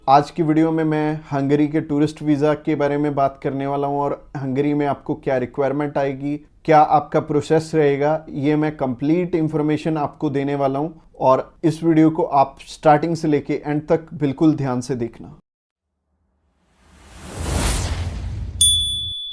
आज की वीडियो में मैं हंगरी के टूरिस्ट वीज़ा के बारे में बात करने वाला हूं और हंगरी में आपको क्या रिक्वायरमेंट आएगी, क्या आपका प्रोसेस रहेगा, ये मैं कंप्लीट इंफॉर्मेशन आपको देने वाला हूं। और इस वीडियो को आप स्टार्टिंग से लेके एंड तक बिल्कुल ध्यान से देखना।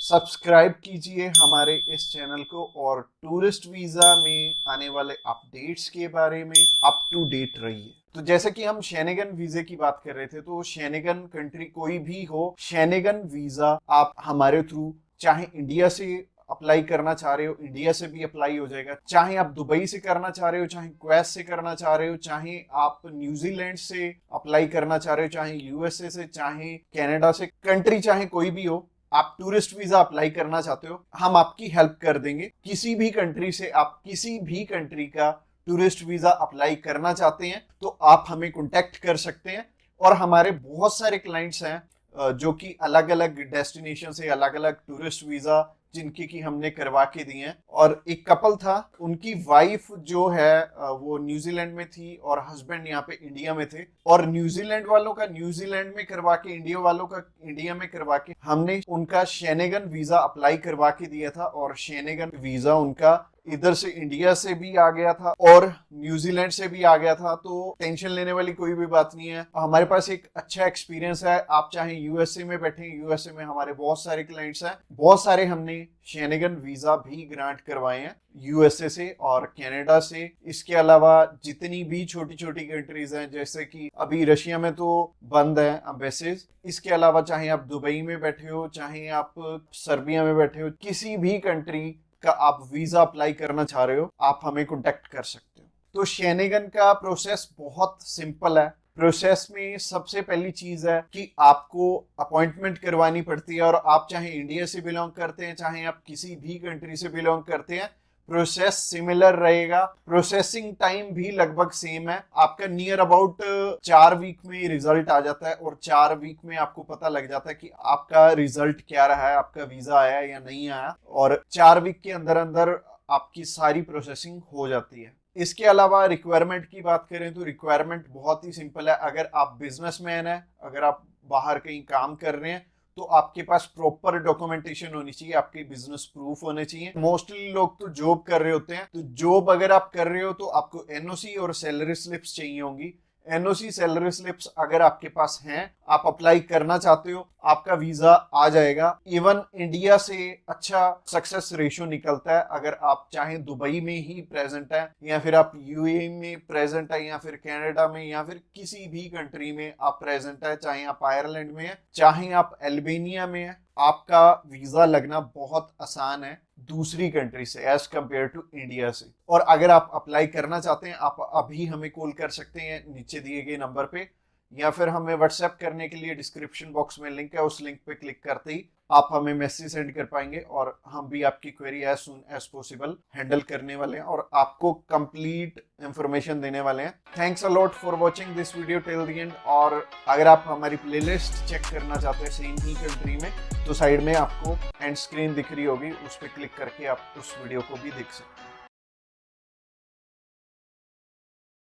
सब्सक्राइब कीजिए हमारे इस चैनल को और टूरिस्ट वीजा में आने वाले अपडेट्स के बारे में अप टू डेट रहिए। तो जैसे कि हम शेनेगन वीजे की बात कर रहे थे, तो शेनेगन कंट्री कोई भी हो, शेनेगन वीजा आप हमारे थ्रू चाहे इंडिया से अप्लाई करना चाह रहे हो, इंडिया से भी अप्लाई हो जाएगा। चाहे आप दुबई से करना चाह रहे हो, चाहे क्वेत से करना चाह रहे हो, चाहे आप न्यूजीलैंड से अप्लाई करना चाह रहे हो, चाहे यूएसए से, चाहे कनाडा से, कंट्री चाहे कोई भी हो, आप टूरिस्ट वीजा अप्लाई करना चाहते हो, हम आपकी हेल्प कर देंगे। किसी भी कंट्री से आप किसी भी कंट्री का टूरिस्ट वीजा अप्लाई करना चाहते हैं तो आप हमें कांटेक्ट कर सकते हैं। और हमारे बहुत सारे क्लाइंट्स हैं जो कि अलग अलग डेस्टिनेशन से अलग अलग टूरिस्ट वीजा जिनकी की हमने करवा के दी हैं। और एक कपल था, उनकी वाइफ जो है वो न्यूजीलैंड में थी और हस्बैंड यहाँ पे इंडिया में थे। और न्यूजीलैंड वालों का न्यूजीलैंड में करवा के, इंडिया वालों का इंडिया में करवा के हमने उनका शेनेगन वीजा अप्लाई करवा के दिया था। और शेनेगन वीजा उनका इधर से इंडिया से भी आ गया था और न्यूजीलैंड से भी आ गया था। तो टेंशन लेने वाली कोई भी बात नहीं है। हमारे पास एक अच्छा एक्सपीरियंस है। आप चाहे यूएसए में बैठे, यूएसए में हमारे बहुत सारे क्लाइंट्स हैं, बहुत सारे हमने शेनेगन वीजा भी ग्रांट करवाए हैं यूएसए से और कनाडा से। इसके अलावा जितनी भी छोटी छोटी कंट्रीज हैं, जैसे कि अभी रशिया में तो बंद है एम्बेसीज, इसके अलावा चाहे आप दुबई में बैठे हो, चाहे आप सर्बिया में बैठे हो, किसी भी कंट्री का आप वीजा अप्लाई करना चाह रहे हो, आप हमें कांटेक्ट कर सकते हो। तो शेनेगन का प्रोसेस बहुत सिंपल है। प्रोसेस में सबसे पहली चीज है कि आपको अपॉइंटमेंट करवानी पड़ती है। और आप चाहे इंडिया से बिलोंग करते हैं, चाहे आप किसी भी कंट्री से बिलोंग करते हैं, प्रोसेस सिमिलर रहेगा। प्रोसेसिंग टाइम भी लगभग सेम है। आपका नियर अबाउट 4 वीक में रिजल्ट आ जाता है और 4 वीक में आपको पता लग जाता है कि आपका रिजल्ट क्या रहा है, आपका वीजा आया या नहीं आया। और 4 वीक के अंदर अंदर आपकी सारी प्रोसेसिंग हो जाती है। इसके अलावा रिक्वायरमेंट की बात करें तो रिक्वायरमेंट बहुत ही सिंपल है। अगर आप बिजनेसमैन है, अगर आप बाहर कहीं काम कर रहे हैं, तो आपके पास प्रॉपर डॉक्यूमेंटेशन होनी चाहिए, आपके बिजनेस प्रूफ होने चाहिए। मोस्टली लोग तो जॉब कर रहे होते हैं, तो जॉब अगर आप कर रहे हो तो आपको एनओसी और सैलरी स्लिप्स चाहिए होंगी। एनओसी सैलरी स्लिप्स अगर आपके पास हैं, आप अप्लाई करना चाहते हो, आपका वीजा आ जाएगा। इवन इंडिया से अच्छा सक्सेस रेशियो निकलता है। अगर आप चाहे दुबई में ही प्रेजेंट है, या फिर आप यूएई में प्रेजेंट है, या फिर कनाडा में, या फिर किसी भी कंट्री में आप प्रेजेंट है, चाहे आप आयरलैंड में है, चाहे आप अल्बानिया में है, आपका वीजा लगना बहुत आसान है दूसरी कंट्री से एज कंपेयर टू इंडिया से। और अगर आप अप्लाई करना चाहते हैं, आप अभी हमें कॉल कर सकते हैं नीचे दिए गए नंबर पे, या फिर हमें व्हाट्सएप करने के लिए डिस्क्रिप्शन बॉक्स में लिंक है, उस लिंक पे क्लिक करते ही आप हमें मैसेज सेंड कर पाएंगे और हम भी आपकी query as soon as possible handle करने वाले हैं और आपको कंप्लीट इंफॉर्मेशन देने वाले हैं। Thanks a lot for watching this video till the end. और अगर आप हमारी प्लेलिस्ट चेक करना चाहते हैं सेम ही कंट्री में, तो साइड में आपको एंड स्क्रीन दिख रही होगी, उस पर क्लिक करके आप उस वीडियो को भी देख सकते हैं।